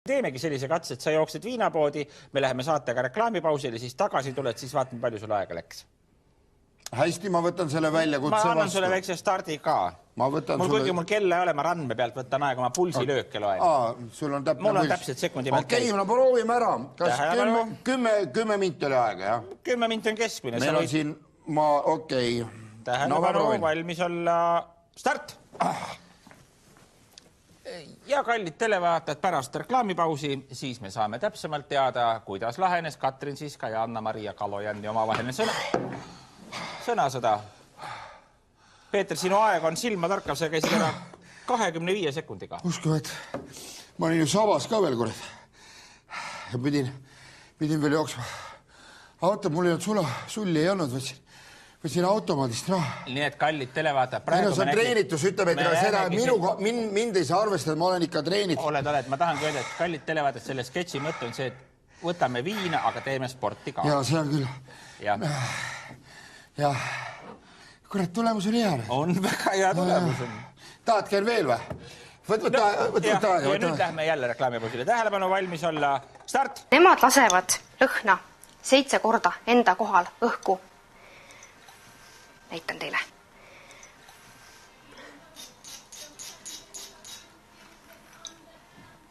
Teemegi sellise katse, et sa jooksed viinapoodi, me läheme saatega reklaamipausile, siis tagasi tuled, siis vaatame, palju sul aega läks. Hästi, ma võtan selle väljakutse vastu. Ma annan sulle väikse stardi ka. Kuigi mul kella ei ole, ma randme pealt võtan aega, ma pulsilööke loen. Sul on täpne mul on täpselt sekundi pealt. Okei, no proovime ära. Kas 10 minti oli aega, jah? 10 minti on keskmine. Meil on siin, okei. Tähelepanu, valmis olla. Start! Ja kallid televaatajad pärast reklaamipausi, siis me saame täpsemalt teada, kuidas lahenes Katrin Siska ja Anna-Maria Kalojanni omavaheline sõnasõda. Peeter, sinu aeg on silma tarkav, sa käisid ära 25 sekundiga. Usku, et ma olin ju sabas ka veel kord. Ja pidin veel jooksma. Auto, mul ei olnud sulli ei olnud, võtsin automaadist raha. Nii et kallid televaatajad. See on treenitus, ütleme, et seda mind ei saa arvestada, ma olen ikka treenid. Oled, ma tahangi öelda, et kallid televaatajad, selle sketši mõte on see, et võtame viina, aga teeme sporti ka. Ja, see on küll. Ja, kurat, tulemus oli hea. On väga hea tulemus. Tahad käin veel või? Võta aega. Ja nüüd lähme jälle reklaamipausile. Tähelepanu, valmis olla. Start! Nemad lasevad lõhna 7 korda enda kohal õhku. Näitan teile.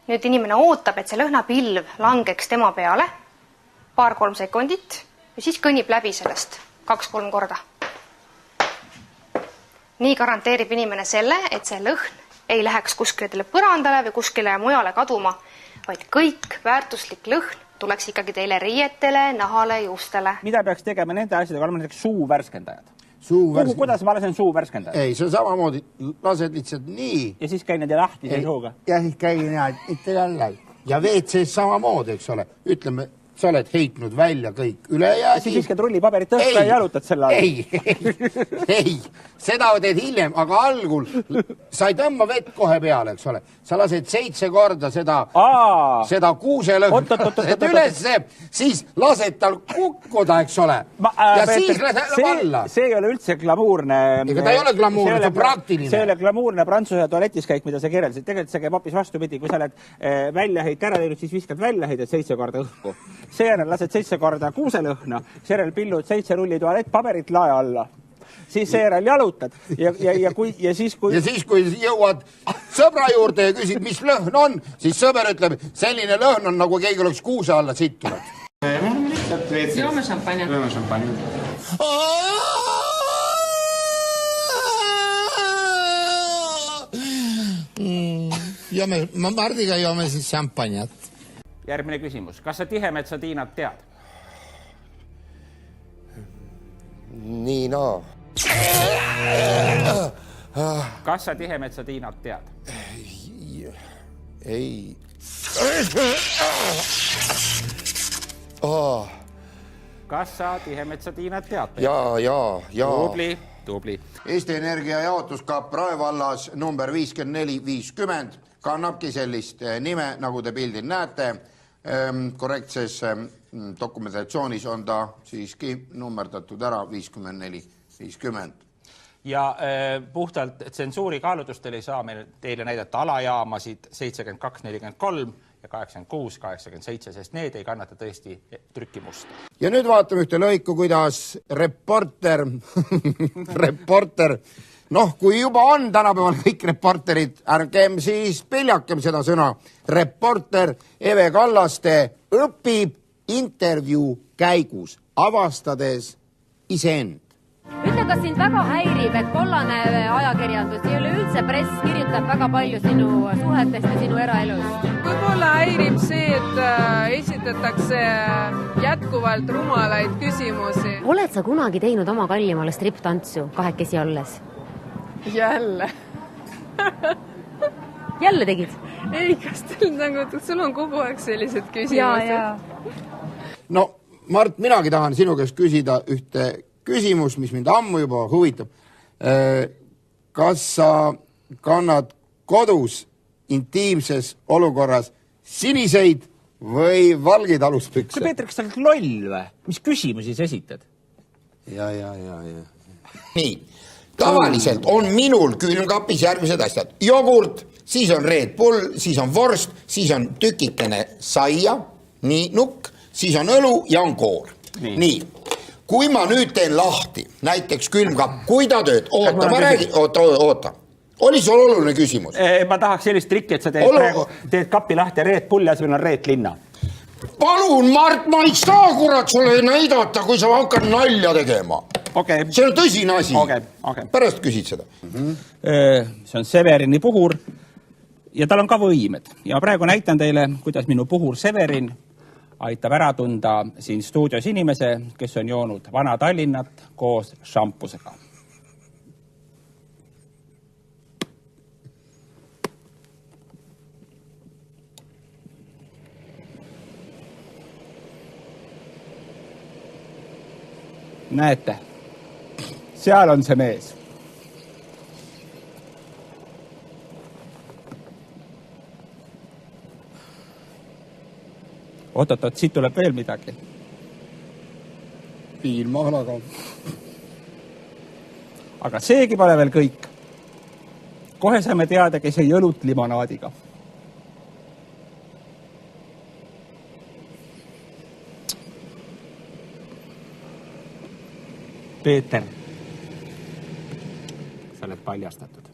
Nüüd inimene ootab, et see lõhnapilv langeks tema peale 2-3 sekundit ja siis kõnnib läbi sellest 2-3 korda. Nii garanteerib inimene selle, et see lõhn ei läheks kuskile põrandale või kuskile mujale kaduma, vaid kõik väärtuslik lõhn tuleks ikkagi teile riietele, nahale, juustele. Mida peaks tegema nende asjadega, olema näiteks suu värskendajad? Kuidas ma lasen suu värskendajad? Ei, see on samamoodi. Lased lihtsalt nii. Ja siis käin nende lahtise suuga? Ja siis käin mitte jälle. Ja WC-s samamoodi, eks ole. Ütleme, sa oled heitnud välja kõik ülejäädi. Siis viskad rullipaberit õhka ja jalutad selle all. Ei, seda teed hiljem, aga algul sa ei tõmba vett kohe peale, eks ole. Sa lased 7 korda seda kuuselõhn ülesse, siis lased tal kukkuda, eks ole. Ja siis lähed alla. See ei ole üldse glamuurne. Ega ta ei ole glamuurne, see on praktiline. See ei ole glamuurne Prantsuse tualetiskäik, mida sa kirjeldasid. Tegelikult see käib hoopis vastupidi. Kui sa oled väljaheid ära teinud, siis viskad väljaheid 7 korda õhku. Seejärel lased 7 korda kuuselõhna, seejärel pillud 7 rulli tualettpaberit lae alla. Siis seejärel jalutad ja siis kui jõuad sõbra juurde ja küsid, mis lõhn on, siis sõber ütleb, selline lõhn on, nagu keegi oleks kuuse alla sittunud. Joome šampanjat. Mardiga joome siis šampanjat. Järgmine küsimus. Kas sa Tihemetsa Tiinat tead? Nii, no. Kas sa Tihemetsa Tiinat tead? Ei. Kas sa Tihemetsa Tiinat tead? Jaa. Tubli. Eesti Energia jaotuskapp Rae vallas number 5450 kannabki sellist nime, nagu te pildil näete. Korrektses dokumentatsioonis on ta siiski nummerdatud ära 5450. Ja puhtalt tsensuuri kaalutlustel ei saa meil teile näidata alajaamasid 72-43 ja 86-87, sest need ei kannata tõesti trükkimust. Ja nüüd vaatame ühte lõiku, kuidas reporter, kui juba on tänapäeval kõik reporterid, ärgem siis peljakem seda sõna, reporter Eve Kallaste õpib intervjuu käigus, avastades iseend. Ütle, kas sind väga häirib, et kollane ajakirjandus ja üleüldse press kirjutab väga palju sinu suhetest ja sinu eraelust? Võib-olla häirib see, et esitatakse jätkuvalt rumalaid küsimusi. Oled sa kunagi teinud oma kallimale striptantsu kahekesi olles? Jälle. Jälle tegid? Ei, kas teil nagu, sul on kogu aeg sellised küsimused? No, Mart, minagi tahan sinu käest küsida ühte küsimus, mis mind ammu juba huvitab. Kas sa kannad kodus intiimses olukorras siniseid või valgeid aluspükse? Peeter, kas sa oled loll või? Mis küsimusi sa esitad? Ja. Nii. Tavaliselt on minul külmkapis järgmised asjad. Jogurt, siis on Red Bull, siis on vorst, siis on tükikene saia, nii nukk, siis on õlu ja on koor. Nii. Kui ma nüüd teen lahti, näiteks külmkapp, kui ta tööd, oota, ma räägin, oota. Oli sul oluline küsimus? Ma tahaks sellist trikki, et sa teed kappi lahti Red Bull ja sul on Red Linna. Palun, Mart, ma ei saa kurat sulle näidata, kui sa hakkad nalja tegema. Okay. See on tõsine asi. Okay. Pärast küsid seda. See on Severini puhur ja tal on ka võimed. Ja praegu näitan teile, kuidas minu puhur Severin aitab ära tunda siin stuudios inimese, kes on joonud vana Tallinnat koos šampusega. Näete, seal on see mees. Oot, siit tuleb veel midagi. Piilmahnaga. Aga seegi pole veel kõik. Kohe saame teada, kes ei õlut limonaadiga. Peeter, sa oled paljastatud.